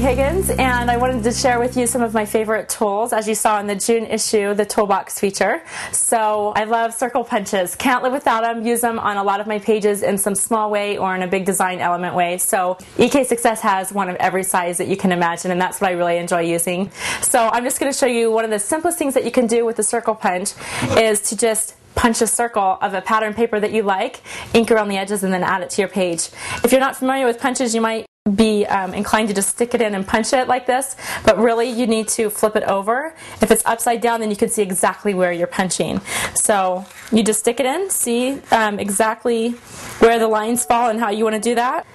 Higgins, and I wanted to share with you some of my favorite tools. As you saw in the June issue, the toolbox feature. So I love circle punches. Can't live without them. Use them on a lot of my pages in some small way or in a big design element way. So EK Success has one of every size that you can imagine, and that's what I really enjoy using. So I'm just going to show you one of the simplest things that you can do with the circle punch is to just punch a circle of a pattern paper that you like, ink around the edges, and then add it to your page. If you're not familiar with punches, you might be inclined to just stick it in and punch it like this, but really you need to flip it over. If it's upside down, then you can see exactly where you're punching. So you just stick it in, see exactly where the lines fall and how you want to do that,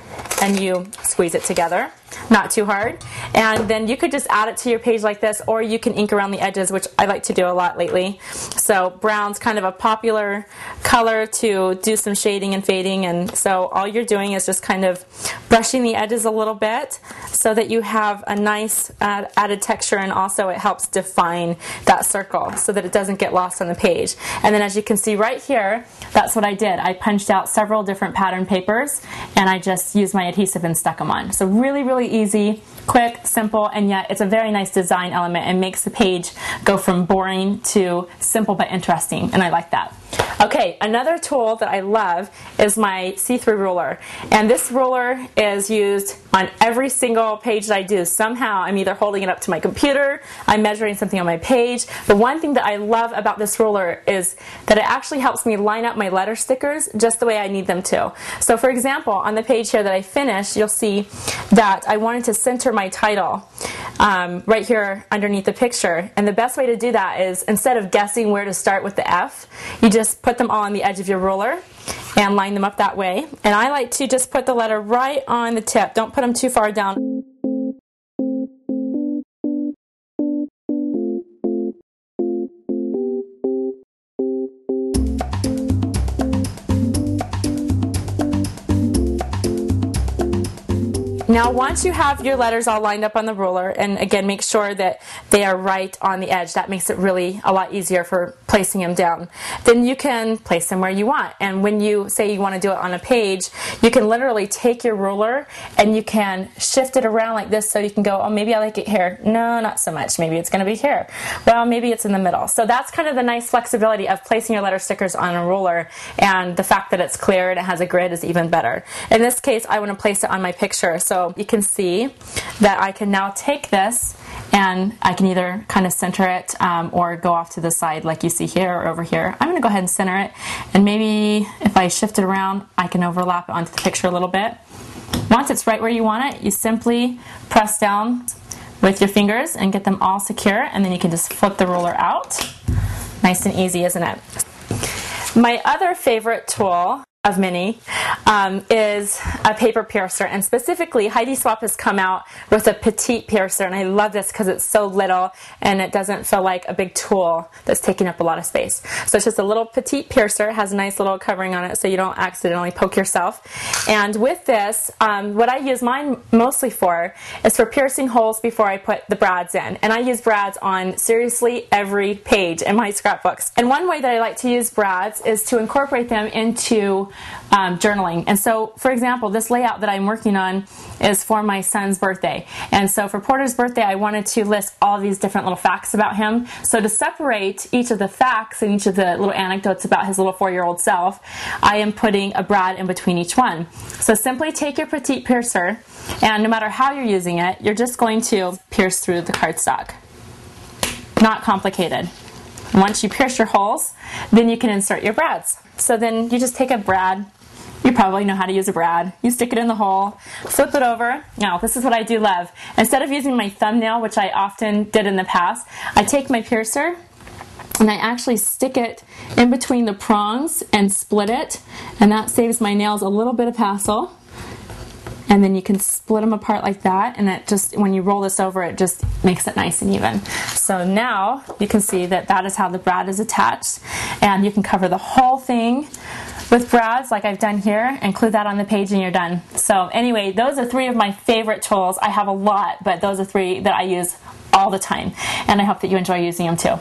and you squeeze it together, not too hard, and then you could just add it to your page like this, or you can ink around the edges, which I like to do a lot lately. So brown's kind of a popular color to do some shading and fading, and so all you're doing is just kind of brushing the edges a little bit so that you have a nice added texture, and also it helps define that circle so that it doesn't get lost on the page. And then as you can see right here, that's what I did. I punched out several different pattern papers and I just used my adhesive and stuck them on. So really easy, quick, simple, and yet it's a very nice design element and makes the page go from boring to simple but interesting, and I like that. Okay, another tool that I love is my see-through ruler, and this ruler is used on every single page that I do. Somehow I'm either holding it up to my computer, I'm measuring something on my page. The one thing that I love about this ruler is that it actually helps me line up my letter stickers just the way I need them to. So for example, on the page here that I finished, you'll see that I wanted to center my title right here underneath the picture, and the best way to do that is, instead of guessing where to start with the F, you just put them all on the edge of your ruler and line them up that way. And I like to just put the letter right on the tip. Don't put them too far down. Now once you have your letters all lined up on the ruler, and again make sure that they are right on the edge, that makes it really a lot easier for placing them down, then you can place them where you want. And when you say you want to do it on a page, you can literally take your ruler and you can shift it around like this, so you can go, oh, maybe I like it here. No, not so much. Maybe it's going to be here. Well, maybe it's in the middle. So that's kind of the nice flexibility of placing your letter stickers on a ruler, and the fact that it's clear and it has a grid is even better. In this case, I want to place it on my picture, so you can see that I can now take this and I can either kind of center it or go off to the side like you see here or over here. I'm going to go ahead and center it, and maybe if I shift it around, I can overlap it onto the picture a little bit. Once it's right where you want it, you simply press down with your fingers and get them all secure, and then you can just flip the ruler out. Nice and easy, isn't it? My other favorite tool of many is a paper piercer, and specifically Heidi Swapp has come out with a petite piercer, and I love this because it's so little and it doesn't feel like a big tool that's taking up a lot of space. So it's just a little petite piercer. It has a nice little covering on it so you don't accidentally poke yourself. And with this, what I use mine mostly for is for piercing holes before I put the brads in, and I use brads on seriously every page in my scrapbooks. And one way that I like to use brads is to incorporate them into journaling. And so, for example, this layout that I'm working on is for my son's birthday. And so for Porter's birthday, I wanted to list all these different little facts about him. So to separate each of the facts and each of the little anecdotes about his little 4-year-old self, I am putting a brad in between each one. So simply take your petite piercer, and no matter how you're using it, you're just going to pierce through the cardstock. Not complicated. Once you pierce your holes, then you can insert your brads. So then you just take a brad. You probably know how to use a brad. You stick it in the hole, flip it over. Now, this is what I do love. Instead of using my thumbnail, which I often did in the past, I take my piercer and I actually stick it in between the prongs and split it, and that saves my nails a little bit of hassle. And then you can split them apart like that, and it just, when you roll this over, it just makes it nice and even. So now you can see that that is how the brad is attached, and you can cover the whole thing with brads like I've done here, and glue that on the page and you're done. So anyway, those are 3 of my favorite tools. I have a lot, but those are 3 that I use all the time, and I hope that you enjoy using them too.